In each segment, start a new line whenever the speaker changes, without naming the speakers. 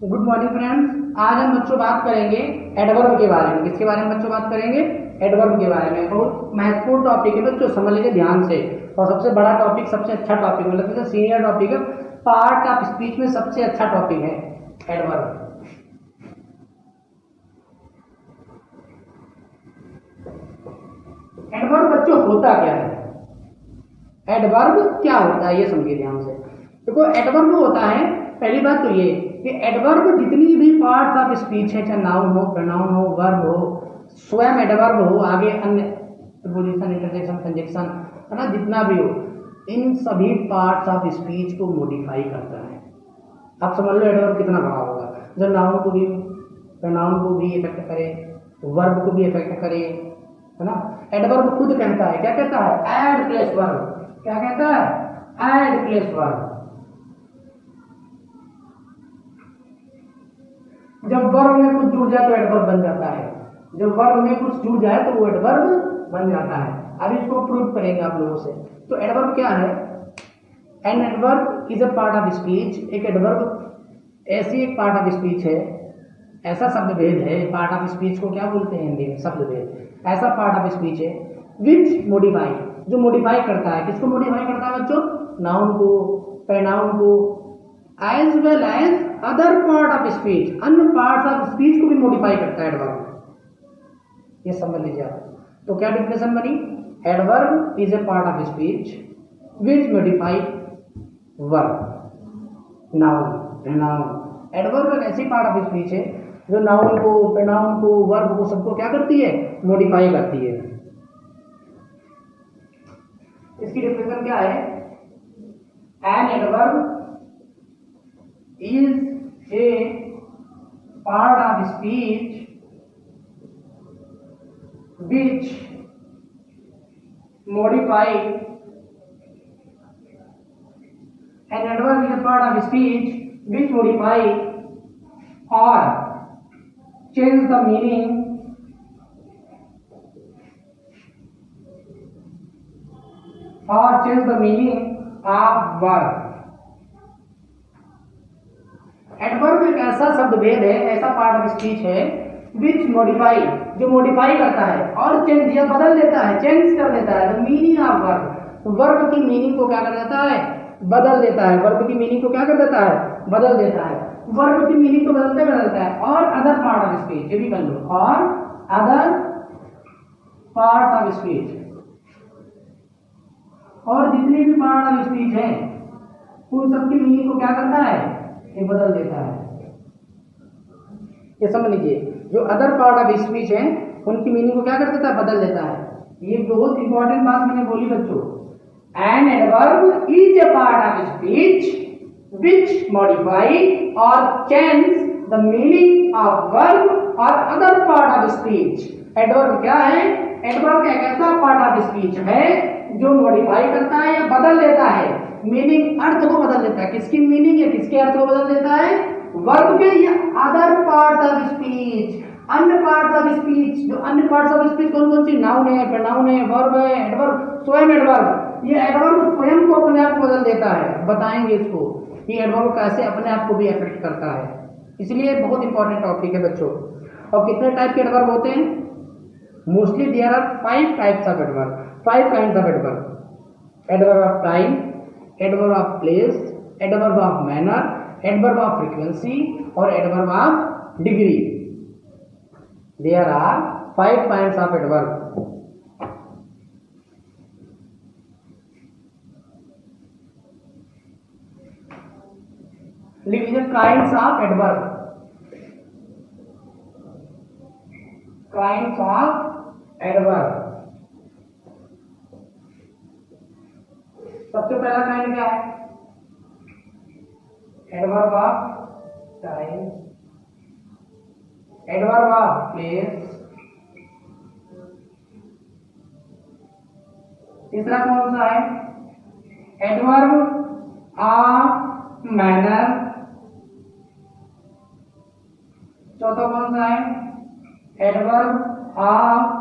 Good morning friends. आज हम बच्चों बात करेंगे एडवर्ब के बारे में। किसके बारे में बच्चों बात करेंगे? एडवर्ब के बारे में। बहुत महत्वपूर्ण टॉपिक है बच्चों, समझ लीजिए ध्यान से। और सबसे बड़ा टॉपिक, सबसे अच्छा टॉपिक, मतलब सबसे सीनियर टॉपिक है, पार्ट ऑफ स्पीच में सबसे अच्छा टॉपिक है एडवर्ब। एडवर्ब बच्चों होता क्या है? एडवर्ब क्या होता है ये समझिए ध्यान से। देखो एडवर्ब होता है, पहली बात तो ये कि एडवर्ब जितनी भी पार्ट्स ऑफ स्पीच है, चाहे नाउन हो, प्रोनाउन हो, वर्ब हो, स्वयं एडवर्ब हो, आगे अन्य प्रीपोजिशन, इंटरजेक्शन, कंजक्शन, है ना, जितना भी हो, इन सभी पार्ट्स ऑफ स्पीच को मॉडिफाई करता है। आप समझ लो एडवर्ब कितना बड़ा होगा, जो नाउन को भी, प्रोनाउन को भी इफेक्ट करे, वर्ब को भी इफेक्ट करे, है ना। एडवर्ब खुद कहता है, क्या कहता है? Add plus verb. क्या कहता है? Add plus verb. जब वर्ब में कुछ जुड़ जाए तो एडवर्ब बन जाता है। जब वर्ब में कुछ जुड़ जाए तो वो एडवर्ब बन जाता है। अब इसको प्रूव करेंगे आप लोगों से। तो एडवर्ब क्या है? N adverb is a part of speech. एक एडवर्ब ऐसी एक पार्ट ऑफ स्पीच है, ऐसा शब्द भेद है। पार्ट ऑफ स्पीच को क्या बोलते हैं हिंदी में? शब्द भेद। ऐसा पार्ट ऑफ स्पीच है विच मॉडिफाई, जो मॉडिफाई करता है। किसको मॉडिफाई करता है बच्चों? नाउन को, प्रोनाउन को, as well as other part of speech, अन्य पार्ट ऑफ स्पीच को भी मॉडिफाई करता है एडवर्ब। ये समझ लीजिए आप। तो क्या डिफिनेशन बनी? Adverb is a part of speech which modify verb, noun, pronoun. Adverb एक ऐसी पार्ट ऑफ स्पीच है जो नाउन को, प्रोनाउन को, वर्ब को, सबको क्या करती है? मॉडिफाई करती है। इसकी डिफिनेशन क्या है? An adverb is a part of speech which modify, an adverb is a part of speech which modify or change the meaning of verb. Adverb एक ऐसा शब्द भेद है, ऐसा पार्ट ऑफ स्पीच है विच मॉडिफाई, जो मॉडिफाई करता है और चेंज या बदल देता है, चेंज कर देता है the meaning of verb. Verb की मीनिंग को क्या कर देता है? बदल देता है। वर्ब की मीनिंग को क्या कर देता है? बदल देता है। वर्ब की मीनिंग को बदलता है। और अदर पार्ट ऑफ स्पीच, ये भी कर लो, और अदर पार्ट ऑफ स्पीच, और जितनी भी पार्ट ऑफ स्पीच है उन सबकी मीनिंग को क्या करता है? ये बदल देता है। ये समझ लीजिए, जो अदर पार्ट ऑफ स्पीच है उनकी मीनिंग को क्या कर देता है? बदल देता है। ये बहुत इंपॉर्टेंट बात मैंने बोली बच्चों। An adverb is a part of speech which modify or change the meaning of verb or other part of speech. Adverb क्या है? एडवर्ब एक ऐसा पार्ट ऑफ स्पीच है जो मॉडिफाई करता है या बदल देता है मीनिंग, अर्थ को बदल देता है। किसकी मीनिंग या किसके अर्थ को बदल देता है? वर्ब के या अदर पार्ट ऑफ स्पीच, अन्य पार्ट ऑफ स्पीच। जो अन्य पार्ट्स ऑफ स्पीच कौन कौन सी? नाउन है, प्रोनाउन है, वर्ब है, एडवर्ब, स्वयं एडवर्ब। ये एडवर्ब स्वयं को अपने आप बदल देता है। बताएंगे इसको कि एडवर्ब कैसे अपने आप को भी अफेक्ट करता है। इसलिए बहुत इंपॉर्टेंट टॉपिक है बच्चों। और कितने टाइप के एडवर्ब होते हैं? Mostly there are 5 types of adverb, 5 kinds of adverb. Adverb of time, adverb of place, adverb of manner, adverb of frequency और adverb of degree. There are 5 kinds of adverb. लीजिए kinds of adverb. Kinds of adverb. सबसे पहला kind क्या है? Adverb of time, adverb of place. तीसरा कौन सा है? Adverb of manner. चौथा कौन सा है? Adverb of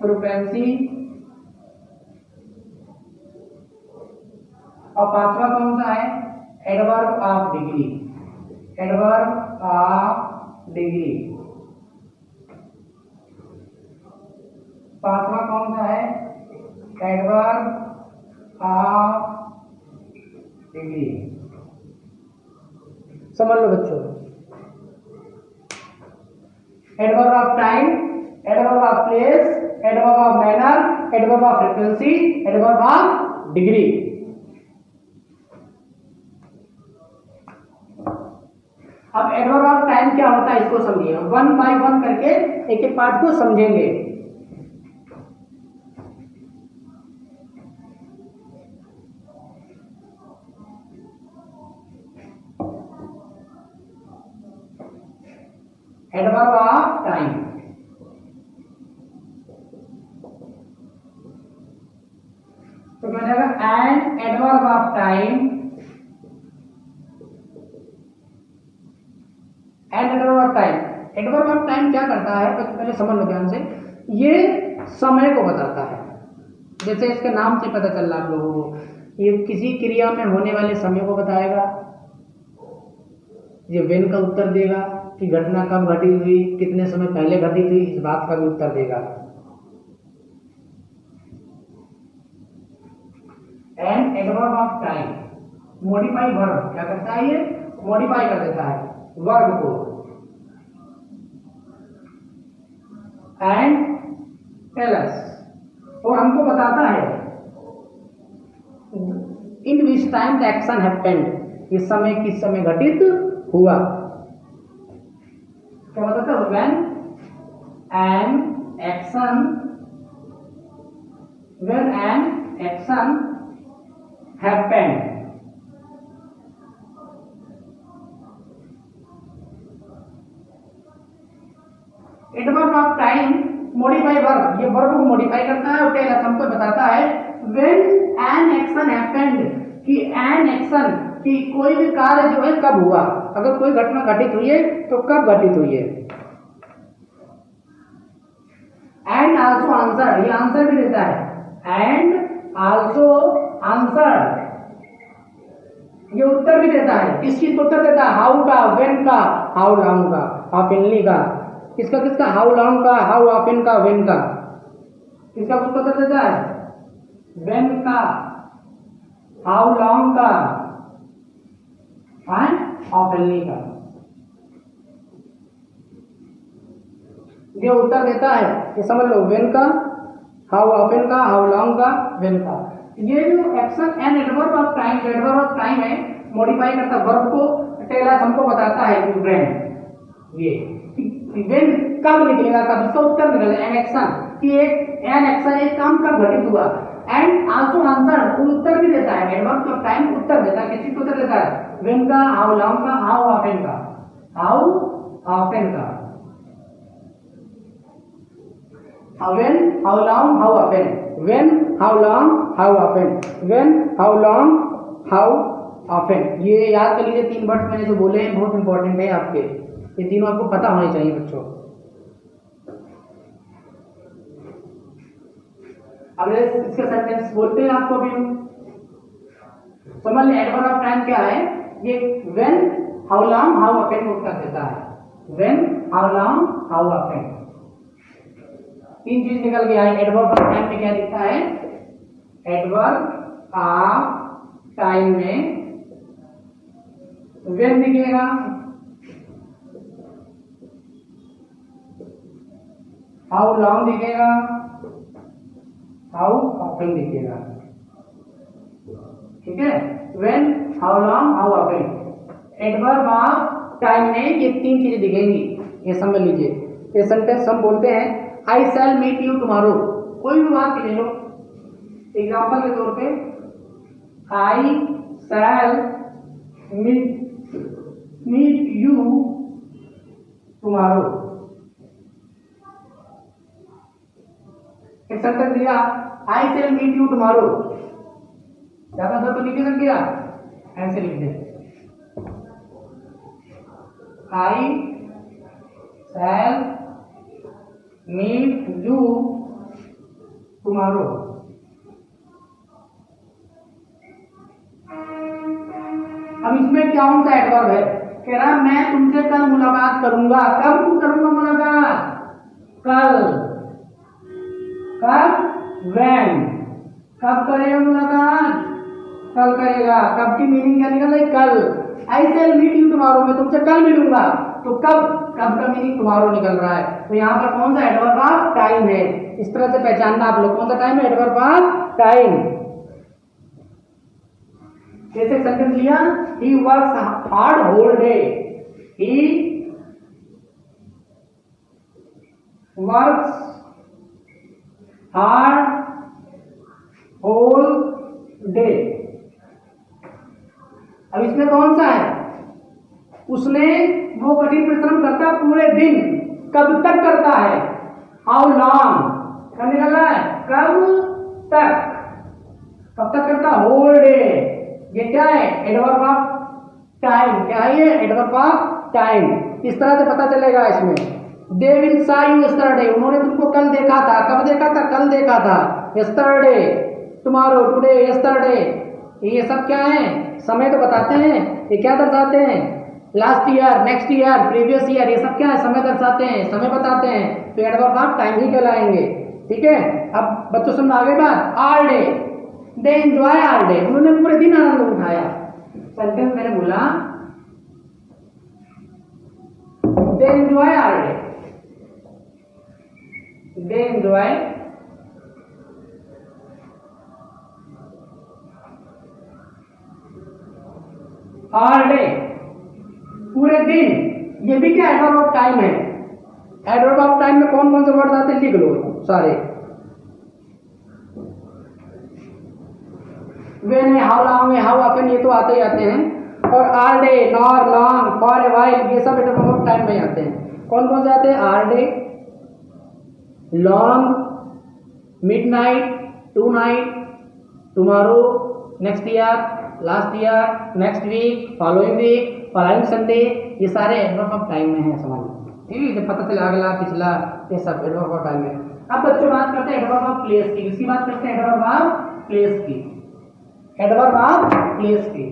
frequency. और पांचवा कौन सा है? Adverb of degree. Adverb of degree. पांचवा कौन सा है? Adverb of degree. समझ लो बच्चों, adverb of time, adverb of place, adverb of manner, adverb of frequency, adverb of degree. अब एडवर्ब ऑफ टाइम क्या होता है इसको समझिए, वन बाय वन करके एक एक पार्ट को समझेंगे। एडवर्ब ऑफ टाइम, तो क्या हो जाएगा? And adverb of time, and adverb of time. Adverb of time क्या करता है पहले समझ लो ध्यान से, ये समय को बताता है। जैसे इसके नाम से पता चल रहा आप लोगों को, ये किसी क्रिया में होने वाले समय को बताएगा, ये वेन का उत्तर देगा कि घटना कब घटित हुई, कितने समय पहले घटित हुई, इस बात का भी उत्तर देगा। And adverb of time modify verb, क्या करता है? ये मॉडिफाई कर देता है वर्ब को। एंड टेल अस, और हमको बताता है in which time the action happened, इस समय किस समय घटित हुआ। क्या बताता है? When an action happened. Adverb of time modify verb, ये वर्ब को मॉडिफाई करता है और टेल अस, हमको बताता है व्हेन एन एक्शन हैपेंड, कि एन एक्शन कि कोई भी कार्य जो है कब हुआ, अगर कोई घटना घटित हुई है तो कब घटित हुई है। एंड आल्सो आंसर, ये आंसर भी देता है। एंड आल्सो आंसर, ये उत्तर भी देता है। किस चीज को उत्तर देता है? हाउ का, व्हेन का, हाउ लॉन्ग का, ऑफनली का। किसका किसका? हाउ लॉन्ग का, हाउ ऑफन का, व्हेन का। किसका उत्तर देता है? व्हेन का, हाउ लॉन्ग का, एंड ऑफनली का। ये उत्तर देता है, ये समझ लो, व्हेन का, हाउ ऑफन का, हाउ लॉन्ग का, व्हेन का। ये जो action and adverb of time, adverb of time है, मॉडिफाई करता वर्ब को, टेल अस हमको बताता है कि व्हेन, ये व्हेन कब निकलेगा, कब, इसका उत्तर निकलेगा। एन एक्शन कि एक एन एक्शन, एक काम कब घटित हुआ। एंड आल्सो आंसर, उत्तर भी देता है। एडवर्ब ऑफ टाइम उत्तर देता है, किसी को उत्तर देता है? व्हेन का, हाउ लॉन्ग का, हाउ ऑफन का, हाउ ऑफन का। When, how long, how often, when, how long, how often, when, how long, how often। ये याद कर लीजिए, तीन वर्ड मैंने जो बोले हैं बहुत इंपॉर्टेंट है आपके, ये तीनों आपको पता होने चाहिए बच्चों। अब इसके सेंटेंस बोलते हैं आपको अभी समझ लें। एडवर्ब ऑफ टाइम क्या है? ये when, how long, how often को उत्तर देता है। when, how long, how often, तीन चीज निकल गया है। एडवर्ब ऑफ टाइम में क्या दिखता है? एडवर्ब ऑफ टाइम में व्हेन दिखेगा, हाउ लॉन्ग दिखेगा, हाउ ऑफन दिखेगा। ठीक है, when, how long, how often. Adverb of time में ये तीन चीजें दिखेंगी, ये समझ लीजिए। ये सेंटेंस हम बोलते हैं आई शैल मीट यू टुमारो, कोई भी बात ले लो, एग्जाम्पल के तौर पे आई शैल मीट यू टुमारो। एक सेंटेंस दिया आई शैल मीट यू टुमारो, ज्यादा तो लिख नहीं दिया, ऐसे लिख दे आई शैल मीट यू टुमारो। अब इसमें कौन सा एडवर्ब है? कह रहा मैं तुमसे कल मुलाकात करूंगा। कब करूंगा मुलाकात? कल। कब? when। कब करेगा मुलाकात? कल करेगा। कब की मीनिंग क्या निकल रही? कल। आई शैल मीट यू टुमारो, मैं तुमसे कल मिलूंगा। तो कब का मीनिंग टुमारो निकल रहा है। तो यहाँ पर कौन सा एडवर्ब ऑफ टाइम है, इस तरह से पहचानना आप लोग। कौन सा टाइम है? Adverb of time. जैसे सेंटेंस लिया, he works hard whole day. He works hard whole day. अब इसमें कौन सा है? उसने वो कठिन परिश्रम करता पूरे दिन। कब तक करता है? How long. कब निकल रहा है? कब तक। कब तक करता? Whole day. ये क्या है? Adverb of time. क्या है ये? Adverb of time. इस तरह से पता चलेगा इसमें। They will saw you yesterday, उन्होंने तुमको कल देखा था। कब देखा था? कल देखा था। यस्टरडे, टुमारो, टुडे, यस्टरडे, ये सब क्या है? समय तो बताते हैं। ये क्या दर्शाते हैं? Last year, next year, previous year, ये सब क्या है? समय दर्शाते हैं, समय बताते हैं। तो एडवर्ब ऑफ टाइम ही कहलाएंगे। ठीक है। अब बच्चों सुन आगे बात। All day, they enjoy all day, उन्होंने पूरे दिन आनंद उठाया। सेंटेंस मैंने बोला they enjoy all day, they enjoy all day, पूरे दिन। ये भी क्या? एडवर्ब ऑफ टाइम है। एडवर्ब ऑफ टाइम में कौन कौन से वर्ड आते हैं लिख लो सारे। व्हेन है, हाउ लॉन्ग है, हाउ ऑफन, ये तो आते ही आते हैं। और all day, nor, long, for a while, ये सब एडवर्ब ऑफ टाइम में आते हैं। कौन कौन से आते हैं? All day, long, midnight, tonight, tomorrow, next year, last year, next week, following week, following Sunday, ये सारे एडवर्ब ऑफ टाइम में है। समझ ठीक है। पता चला अगला पिछला, ये सब एडवर्ब ऑफ टाइम में। अब बच्चों बात करते हैं एडवर्ब ऑफ प्लेस की। किसकी बात करते हैं? एडवर्ब ऑफ प्लेस की। एडवर्ब ऑफ प्लेस की।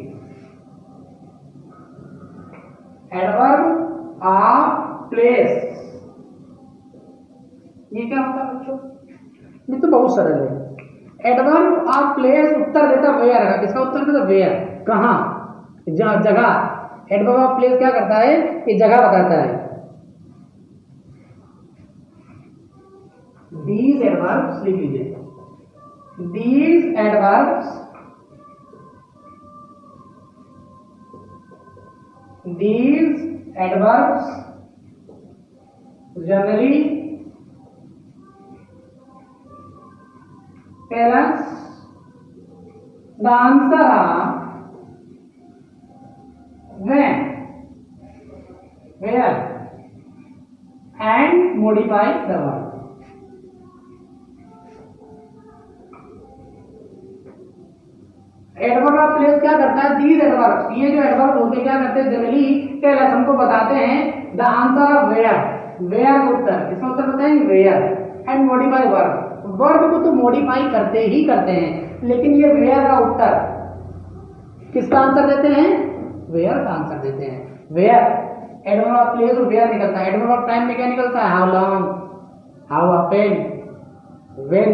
एडवर्ब ऑफ प्लेस, ये क्या होता है बच्चों? ये तो बहुत सरल है। एडवर्ब ऑफ प्लेस उत्तर देता वेयर है। किसका उत्तर देता? वेयर। कहाँ? जगह। एडवर्ब ऑफ प्लेस क्या करता है? कि जगह बताता है। These adverbs लिख लीजिए। These adverbs, these adverbs generally tell us the answer of when, where and modify the word। Adverb of place क्या करता है? दीज एडवर्ब, ये जो एडवर्ब होते क्या करते हैं? जनरली टेल अस, हमको बताते हैं the answer of where, where का उत्तर। इसका उत्तर बताएंगे where. And modify verb, verb को तो मॉडिफाई करते ही करते हैं, लेकिन ये वेयर का उत्तर किसका आंसर देते हैं? वेयर का आंसर देते हैं। वेयर एडवर्ब ऑफ प्लेस और वेयर निकलता है। एडवर्ब ऑफ टाइम में क्या निकलता है? How long, how often, when,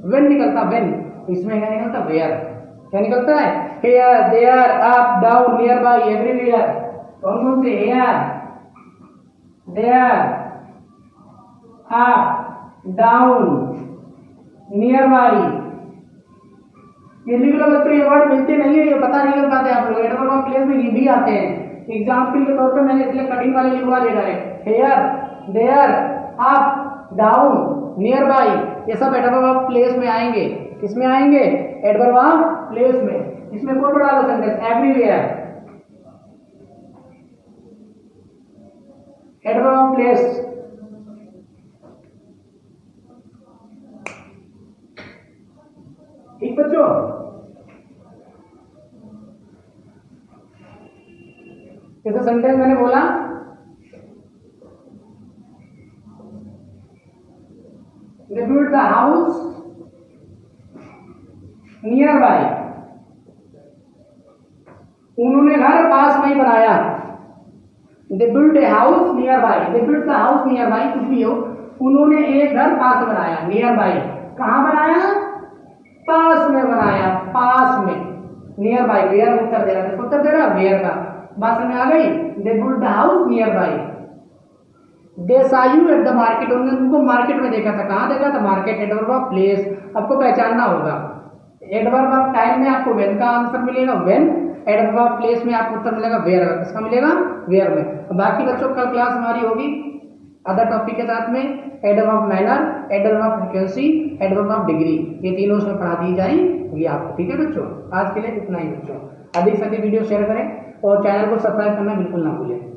when निकलता व्हेन। इसमें क्या निकलता? वेयर। क्या निकलता है? Here, there, up, down, near by, everywhere. कौन कौन से? Here, there, up, down, near by. ये लिख लो बच्चों, ये वर्ड मिलते नहीं है, ये पता नहीं कर पाते आप लोग। एडवर्ब ऑफ प्लेस में ये भी आते हैं। एग्जाम्पल के तौर पे मैंने इसलिए कठिन वाले लिखवा दे रहा है। Here, there, up, down, near by, ये सब एडवर्ब ऑफ प्लेस में आएंगे। किसमें आएंगे? एडवर्ब ऑफ प्लेस में। इसमें कौन बड़ा लो sentence? Everywhere. Adverb of place, ठीक बच्चों? जैसे सेंटेंस मैंने बोला they built the house nearby, उन्होंने घर पास में ही बनाया। They build a house near by, they build the house near by, कुछ भी हो, उन्होंने एक घर पास बनाया, नियर बाई, कहाँ बनाया, पास में बनाया, पास में, नियर बाई, वेयर उत्तर दे रहा है, उत्तर दे रहा है वेयर का, बात में आ गई, they build the house near by, they saw you at the market, उन्होंने उनको मार्केट में देखा था, कहाँ देखा था, मार्केट, एडवर्ब ऑफ प्लेस, आपको पहचानना होगा, एडवर्ब ऑफ टाइम में आपको व्हेन का आंसर मिलेगा, व्हेन, एडवर्ब ऑफ प्लेस में आपको उत्तर मिलेगा वेयर का, किसका मिलेगा, वेयर में। बाकी बच्चों कल क्लास हमारी होगी अदर टॉपिक के साथ में, adverb of manner, adverb of frequency, adverb of degree, ये तीनों उसमें पढ़ा दी जाएंगी आपको, ठीक है बच्चों। आज के लिए इतना ही बच्चों, अधिक से अधिक वीडियो शेयर करें और चैनल को सब्सक्राइब करना बिल्कुल ना भूलें।